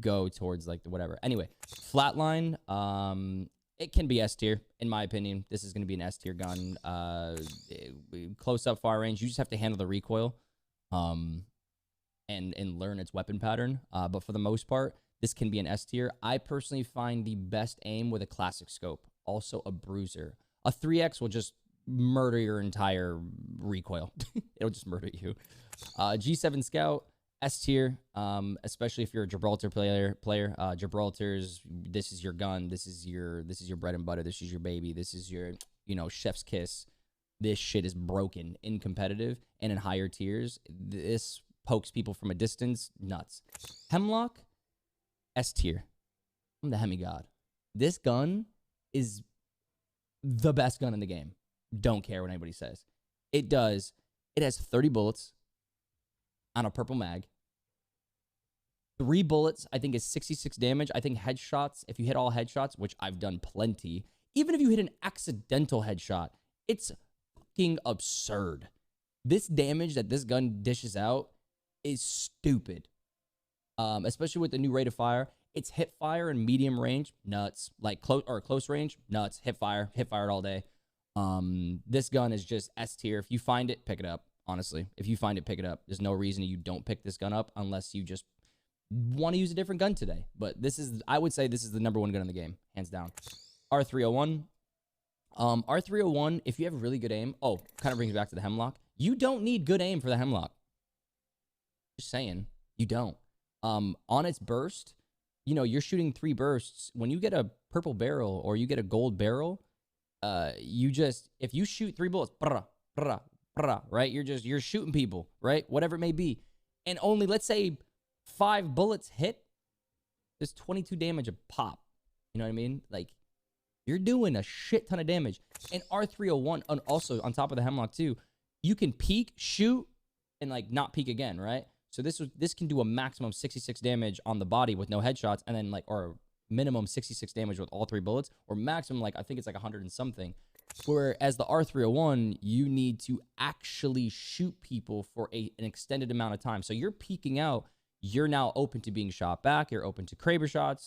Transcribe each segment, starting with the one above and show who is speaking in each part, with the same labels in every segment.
Speaker 1: go towards like the whatever. Anyway, flatline, it can be S tier in my opinion. This is going to be an S tier gun. Close up, far range. You just have to handle the recoil, and learn its weapon pattern. But for the most part, this can be an S tier. I personally find the best aim with a classic scope. Also a bruiser. A 3X will just murder your entire recoil. It'll just murder you. G7 Scout, S tier, especially if you're a Gibraltar player. Gibraltar's, this is your gun. This is your bread and butter. This is your baby. This is your, chef's kiss. This shit is broken in competitive and in higher tiers. This pokes people from a distance. Nuts. Hemlock, S tier. I'm the Hemi-God. This gun is the best gun in the game. Don't care what anybody says. It has 30 bullets on a purple mag. 3 bullets, I think, is 66 damage. I think headshots, if you hit all headshots, which I've done plenty, even if you hit an accidental headshot, it's fucking absurd. This damage that this gun dishes out is stupid. Especially with the new rate of fire. It's hip fire and medium range, nuts. Like close range, nuts. Hip fire it all day. This gun is just S tier. If you find it, pick it up. Honestly, if you find it, pick it up. There's no reason you don't pick this gun up unless you just want to use a different gun today. But I would say this is the #1 gun in the game, hands down. R301. R301, if you have really good aim, kind of brings me back to the Hemlock. You don't need good aim for the Hemlock. Just saying, you don't. On its burst, you're shooting 3 bursts. When you get a purple barrel or you get a gold barrel, if you shoot 3 bullets, right? You're shooting people, right? Whatever it may be. And only, let's say, 5 bullets hit, there's 22 damage a pop. You know what I mean? Like, you're doing a shit ton of damage. And R301, and also on top of the Hemlock too, you can peek, shoot, and like not peek again, right? So this can do a maximum 66 damage on the body with no headshots, and then or minimum 66 damage with all 3 bullets, or maximum I think it's like 100 and something. Whereas the R301, you need to actually shoot people for an extended amount of time. So you're peeking out. You're now open to being shot back. You're open to Kraber shots,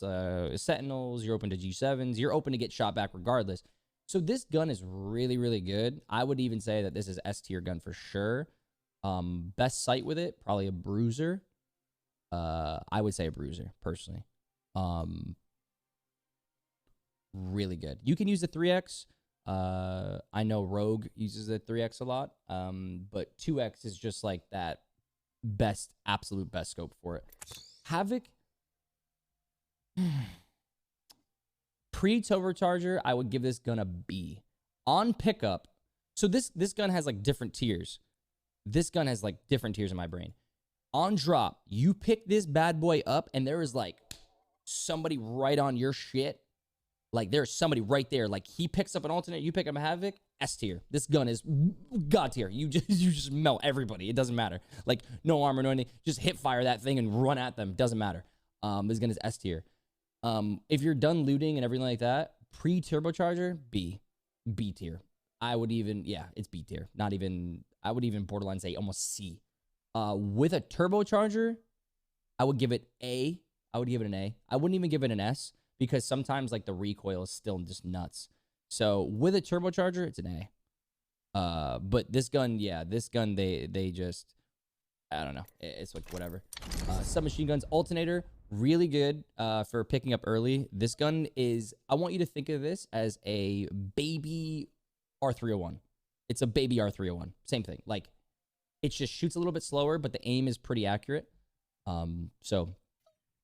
Speaker 1: Sentinels. You're open to G7s. You're open to get shot back regardless. So this gun is really, really good. I would even say that this is S tier gun for sure. Best sight with it, probably a bruiser. I would say a bruiser, personally. Really good. You can use the 3X. I know Rogue uses the 3X a lot. But 2X is just like that absolute best scope for it. Havoc. Pre-turbocharger, I would give this gun a B. On pickup, so this gun has like different tiers. This gun has like different tiers in my brain. On drop, you pick this bad boy up and there is like somebody right on your shit. Like there's somebody right there. Like he picks up an alternate, you pick up a Havoc, S tier. This gun is God tier. You just melt everybody. It doesn't matter. Like no armor, no anything. Just hip fire that thing and run at them. Doesn't matter. This gun is S tier. If you're done looting and everything like that, pre-turbocharger, B tier. I would even, it's B tier. I would even borderline say almost C. With a turbocharger, I would give it A. I would give it an A. I wouldn't even give it an S because sometimes like the recoil is still just nuts. So with a turbocharger, it's an A. But this gun, they just, I don't know. It's like whatever. Submachine guns, alternator, really good for picking up early. This gun is, I want you to think of this as a baby R301. It's a baby R301. Same thing. Like, it just shoots a little bit slower, but the aim is pretty accurate. So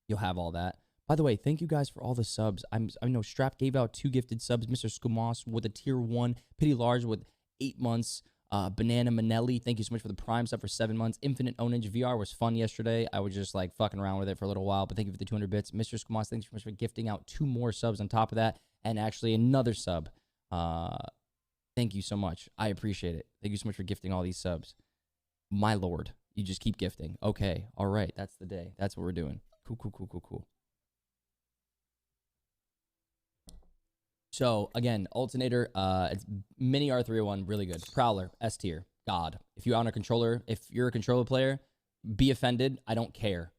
Speaker 1: you'll have all that. By the way, thank you guys for all the subs. I know Strap gave out 2 gifted subs. Mr. Skumas with a tier 1. Pity Large with 8 months. Banana Manelli, thank you so much for the Prime sub for 7 months. Infinite Ownage VR was fun yesterday. I was just like fucking around with it for a little while, but thank you for the 200 bits. Mr. Skumas, thank you so much for gifting out 2 more subs on top of that, and actually another sub. Thank you so much. I appreciate it. Thank you so much for gifting all these subs. My lord, you just keep gifting. Okay, all right, that's the day. That's what we're doing. Cool. So again, alternator, it's mini R301, really good. Prowler, S tier, God. If you're a controller player, be offended. I don't care.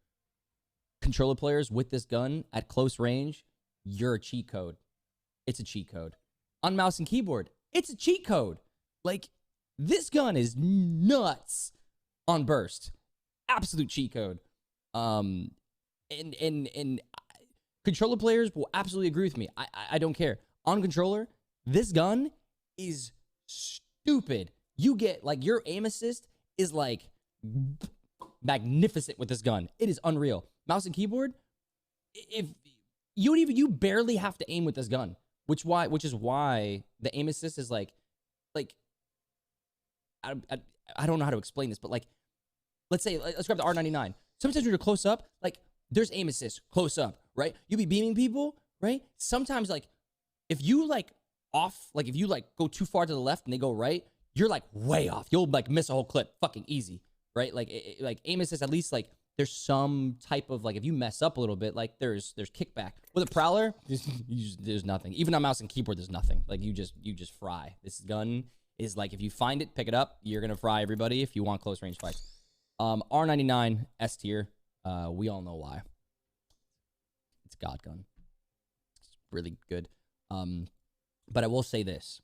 Speaker 1: controller players with this gun at close range, you're a cheat code. It's a cheat code. On mouse and keyboard, it's a cheat code. Like, this gun is nuts on burst. Absolute cheat code. And controller players will absolutely agree with me. I don't care. On controller, this gun is stupid. You get, like, your aim assist is, like, magnificent with this gun. It is unreal. Mouse and keyboard, if you barely have to aim with this gun, which is why the aim assist is like I don't know how to explain this, but like, let's grab the R99. Sometimes when you're close up, like, there's aim assist close up, right? You be beaming people, right? Sometimes, like, if you if you go too far to the left and they go right, you're like way off. You'll like miss a whole clip, fucking easy, right? Like, like aim assist, at least like there's some type of, like, if you mess up a little bit, like there's kickback. With a prowler, there's nothing. Even on mouse and keyboard, there's nothing. Like, you just fry. This gun is like, if you find it, pick it up. You're gonna fry everybody if you want close range fights. R99 S tier. We all know why. It's God gun. It's really good. But I will say this.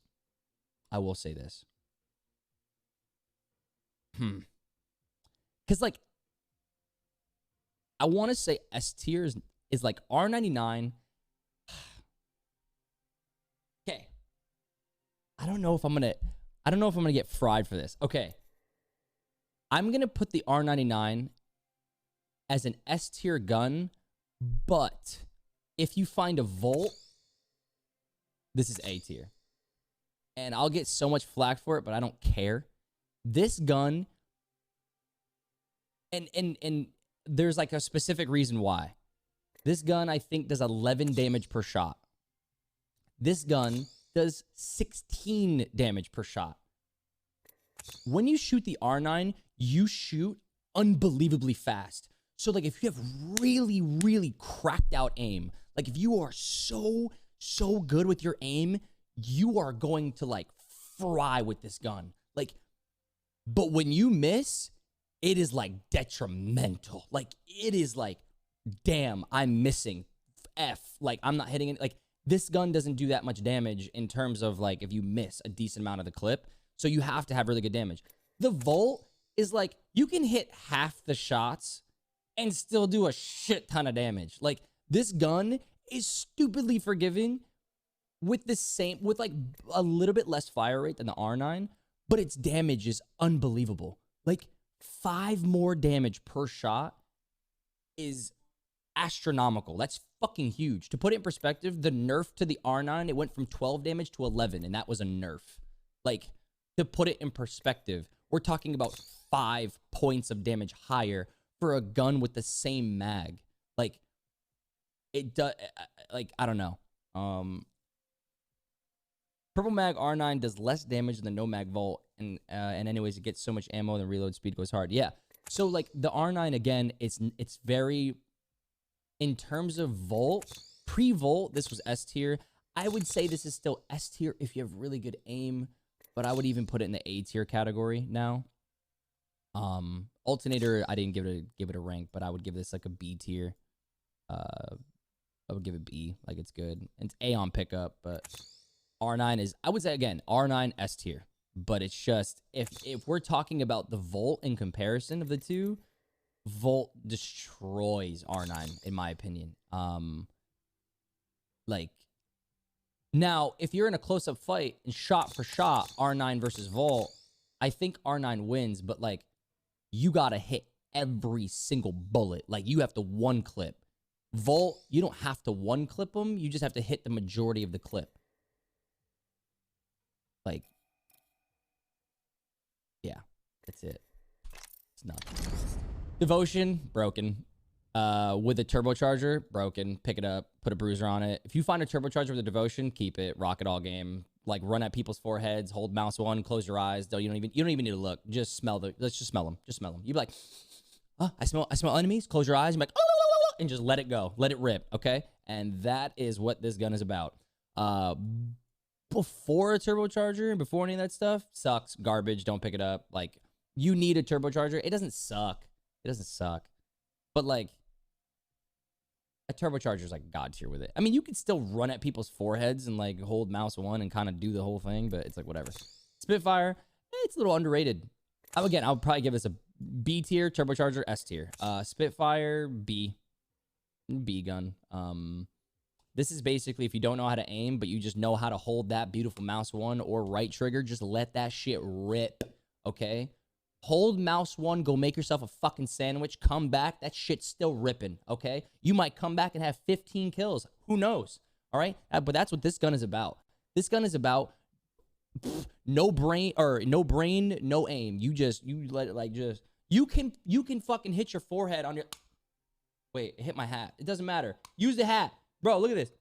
Speaker 1: Because, like, I want to say S tier is like R99. Okay. I don't know if I'm gonna get fried for this. Okay. I'm gonna put the R99 as an S tier gun, but if you find a Volt, this is A tier. And I'll get so much flack for it, but I don't care. This gun, and there's like a specific reason why. This gun, I think, does 11 damage per shot. This gun does 16 damage per shot. When you shoot the R9, you shoot unbelievably fast. So, like, if you have really, really cracked out aim, like, if you are so good with your aim, you are going to, like, fry with this gun. Like, but when you miss, it is, like, detrimental. Like, it is like, damn, I'm missing. F. Like, I'm not hitting it. Like, this gun doesn't do that much damage in terms of, like, if you miss a decent amount of the clip. So you have to have really good damage. The Volt is, like, you can hit half the shots and still do a shit ton of damage. Like, this gun is stupidly forgiving with like a little bit less fire rate than the R9, but its damage is unbelievable. Like, 5 more damage per shot is astronomical. That's fucking huge. To put it in perspective, the nerf to the R9, it went from 12 damage to 11, and that was a nerf. Like, to put it in perspective, we're talking about 5 points of damage higher for a gun with the same mag. Like, it does, like, I don't know. Purple mag R9 does less damage than the no mag Volt, and anyways, it gets so much ammo and the reload speed goes hard. Yeah. So, like, the R9, again, it's very, in terms of Volt, pre-Volt, this was S tier. I would say this is still S tier if you have really good aim, but I would even put it in the A tier category now. Alternator, I didn't give it a rank, but I would give this like a B tier. I would give it B, like, it's good. And it's A on pickup, but R9 is, I would say, again, R9 S tier. But it's just, if we're talking about the Volt in comparison of the two, Volt destroys R9, in my opinion. Like, now, if you're in a close-up fight and shot for shot, R9 versus Volt, I think R9 wins, but, like, you gotta hit every single bullet. Like, you have to one clip. Volt, you don't have to one clip them. You just have to hit the majority of the clip. Like, yeah, that's it. It's nothing. Devotion, broken. With a turbocharger, broken. Pick it up, put a bruiser on it. If you find a turbocharger with a Devotion, keep it. Rock it all game. Like, run at people's foreheads, hold mouse 1, close your eyes. Though you don't even need to look. Just smell let's just smell them. Just smell them. You be like, oh, I smell enemies. Close your eyes. You're like, oh, and just let it go. Let it rip, okay? And that is what this gun is about. Before a turbocharger, before any of that stuff, sucks. Garbage. Don't pick it up. Like, you need a turbocharger. It doesn't suck. It doesn't suck. But, like, turbocharger's like god tier with it. I mean, you could still run at people's foreheads and like hold mouse 1 and kind of do the whole thing, but it's like whatever. Spitfire, it's a little underrated. Again, I'll probably give this a B tier, turbocharger S tier. Spitfire B gun. This is basically if you don't know how to aim, but you just know how to hold that beautiful mouse 1 or right trigger, just let that shit rip, okay? Hold mouse 1, go make yourself a fucking sandwich, come back, that shit's still ripping, okay? You might come back and have 15 kills. Who knows, all right? But that's what this gun is about. This gun is about no brain, no aim. You let it like just, you can fucking hit your forehead on your, wait, it hit my hat. It doesn't matter. Use the hat. Bro, look at this.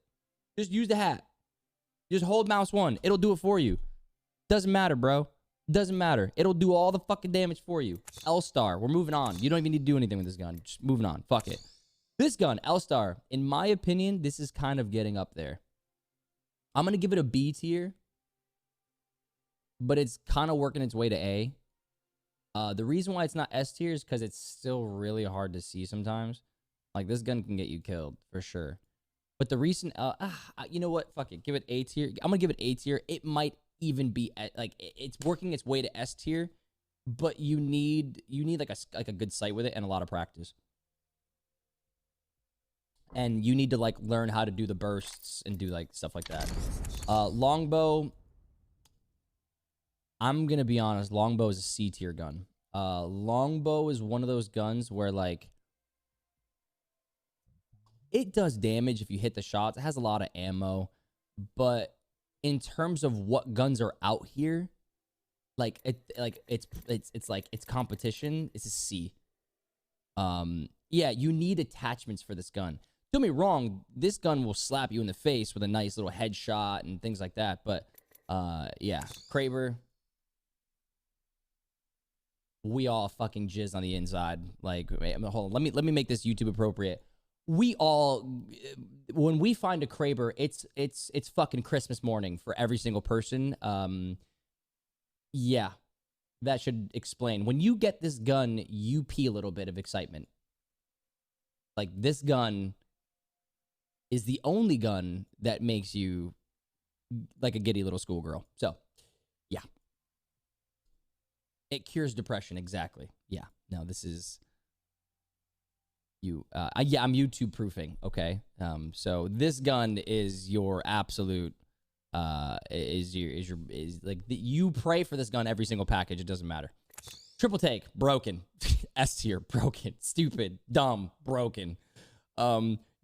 Speaker 1: Just use the hat. Just hold mouse 1. It'll do it for you. Doesn't matter, bro. Doesn't matter. It'll do all the fucking damage for you. L-Star. We're moving on. You don't even need to do anything with this gun. Just moving on. Fuck it. This gun, L-Star, in my opinion, this is kind of getting up there. I'm going to give it a B tier, but it's kind of working its way to A. The reason why it's not S tier is because it's still really hard to see sometimes. Like, this gun can get you killed, for sure. But the recent, you know what? Fuck it. Give it A tier. I'm going to give it A tier. It might even be, like, it's working its way to S tier, but you need like a good sight with it and a lot of practice. And you need to, like, learn how to do the bursts and do, like, stuff like that. Longbow, I'm going to be honest. Longbow is a C tier gun. Longbow is one of those guns where, like, it does damage if you hit the shots. It has a lot of ammo. But in terms of what guns are out here, like, it's competition. It's a C. Yeah, you need attachments for this gun. Don't get me wrong, this gun will slap you in the face with a nice little headshot and things like that. But, yeah, Kraber, we all fucking jizz on the inside. Like, wait, hold on, let me make this YouTube appropriate. We all, when we find a Kraber, it's fucking Christmas morning for every single person. Yeah, that should explain. When you get this gun, you pee a little bit of excitement. Like, this gun is the only gun that makes you like a giddy little schoolgirl. So, yeah. It cures depression, exactly. Yeah, no, this is... yeah, I'm YouTube proofing, okay? So this gun is your absolute, you pray for this gun every single package. It doesn't matter. Triple take, broken. S tier, broken. Stupid, dumb, broken.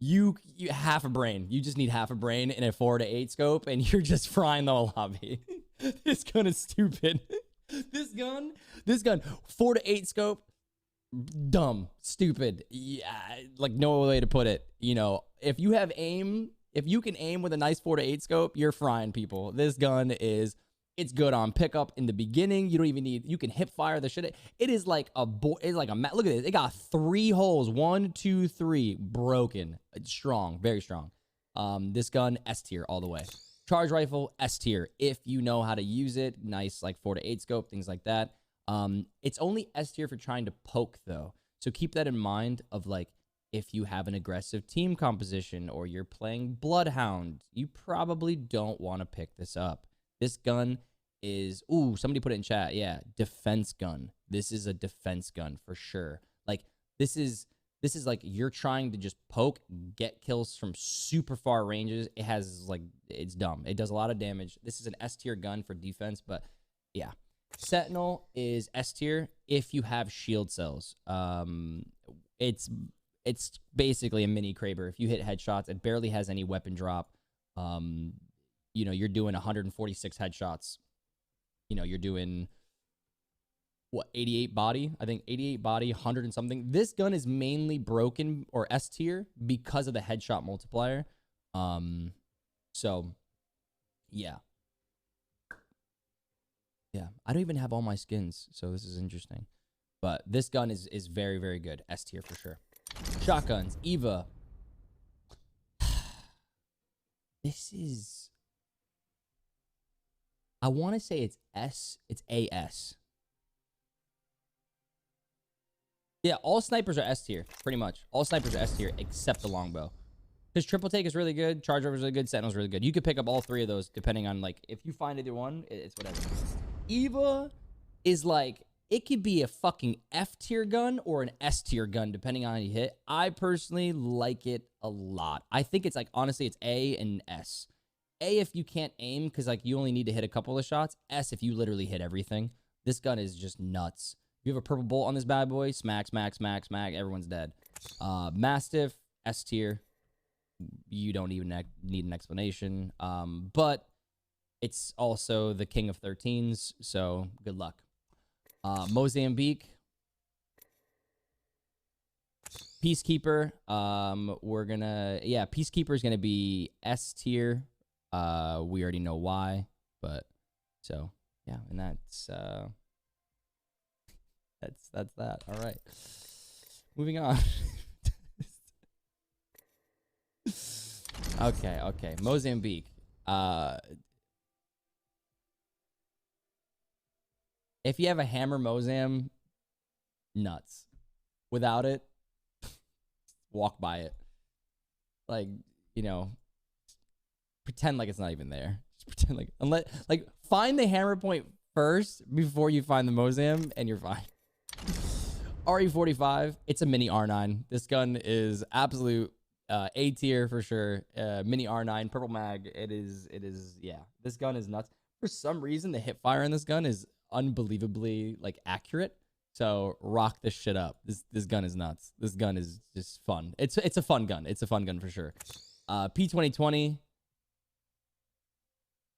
Speaker 1: You half a brain. You just need half a brain in a 4 to 8 scope, and you're just frying the whole lobby. This gun is stupid. This gun, 4 to 8 scope. Dumb, stupid, yeah, like no way to put it. You know, if you have aim, if you can aim with a nice 4 to 8 scope, you're frying people. This gun is, it's good on pickup in the beginning. You don't even need, you can hip fire the shit. It is like a look at this. It got 3 holes, 1, 2, 3, broken. It's strong, very strong. This gun, S tier all the way. Charge rifle, S tier if you know how to use it. Nice, like 4 to 8 scope, things like that. It's only S tier for trying to poke, though. So keep that in mind of, like, if you have an aggressive team composition or you're playing Bloodhound, you probably don't want to pick this up. This gun is, ooh, somebody put it in chat. Yeah, defense gun. This is a defense gun for sure. Like, this is like you're trying to just poke, get kills from super far ranges. It has, like, it's dumb. It does a lot of damage. This is an S tier gun for defense, but yeah. Sentinel is S tier if you have shield cells. It's basically a mini Kraber. If you hit headshots, it barely has any weapon drop. You know, you're doing 146 headshots. You know, you're doing what, 88 body? I think 88 body, 100 and something. This gun is mainly broken or S tier because of the headshot multiplier. So yeah. Yeah, I don't even have all my skins, so this is interesting. But this gun is very, very good. S tier for sure. Shotguns, Eva. This is... I want to say it's S. It's AS. Yeah, all snipers are S tier, pretty much. All snipers are S tier, except the longbow. Because triple take is really good, charge over is really good, sentinel's really good. You could pick up all 3 of those depending on like if you find either one, it's whatever. Eva is like it could be a fucking F tier gun or an S tier gun depending on how you hit. I personally like it a lot. I think it's like honestly it's A and S. A if you can't aim because like you only need to hit a couple of shots. S if you literally hit everything. This gun is just nuts. If you have a purple bolt on this bad boy, smack, smack, smack, smack, everyone's dead. Mastiff, S tier. You don't even need an explanation. But it's also the king of 13s, so good luck. Mozambique. Peacekeeper. We're gonna, yeah, Peacekeeper is gonna be S tier. We already know why, but so yeah, and that's that. All right, moving on. Okay, Mozambique. If you have a hammer Mozam, nuts. Without it, walk by it. Like, you know, pretend like it's not even there. Just pretend like find the hammer point first before you find the Mozam, and you're fine. RE45, it's a mini R9. This gun is absolute A tier for sure. Mini R9, purple mag. It is, yeah. This gun is nuts. For some reason, the hip fire in this gun is unbelievably like accurate. So rock this shit up. This gun is nuts. This gun is just fun. It's a fun gun. It's a fun gun for sure. P2020.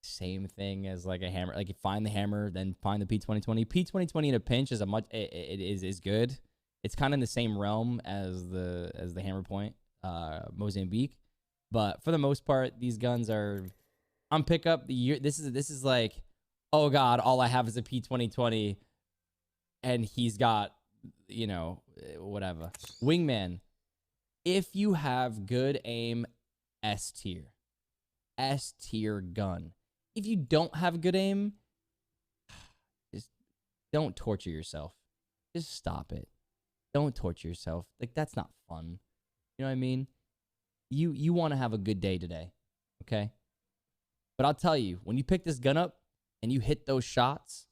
Speaker 1: Same thing as like a hammer. Like you find the hammer, then find the P2020. P2020 in a pinch is it is good. It's kind of in the same realm as the hammer point, Mozambique. But for the most part, these guns are on pickup. This is like, oh god, all I have is a P2020, and he's got, you know, whatever. Wingman. If you have good aim, S tier. S tier gun. If you don't have good aim, just don't torture yourself. Just stop it. Don't torture yourself. Like, that's not fun. You know what I mean? You want to have a good day today, okay? But I'll tell you, when you pick this gun up and you hit those shots,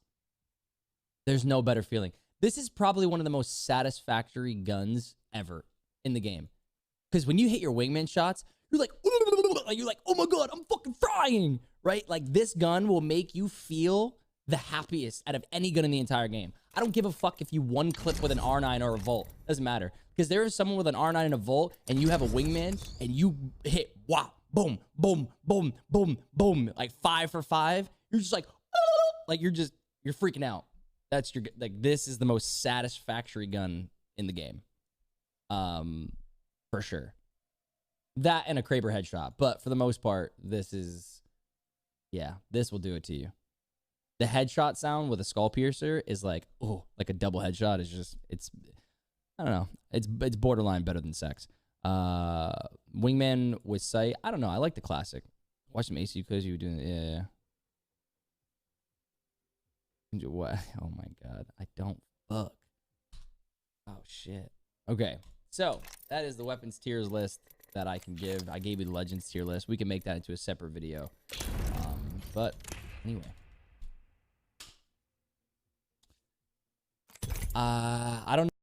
Speaker 1: there's no better feeling. This is probably one of the most satisfactory guns ever in the game. Because when you hit your wingman shots, you're like, oh my god, I'm fucking frying, right? Like, this gun will make you feel the happiest out of any gun in the entire game. I don't give a fuck if you one clip with an R9 or a Volt. Doesn't matter. Because there is someone with an R9 and a Volt, and you have a wingman, and you hit, wow, boom, boom, boom, boom, boom, like 5 for 5. You're just like you're freaking out. That's your, like, this is the most satisfactory gun in the game. For sure. That and a Kraber headshot. But for the most part, this is, yeah, this will do it to you. The headshot sound with a skull piercer is like, oh, like a double headshot is just, it's, I don't know. It's borderline better than sex. Wingman with sight. I don't know. I like the classic. Watch some AC because you were doing, yeah. What? Oh my god. I don't fuck. Oh shit. Okay. So that is the weapons tiers list that I can give. I gave you the legends tier list. We can make that into a separate video. But anyway. I don't know.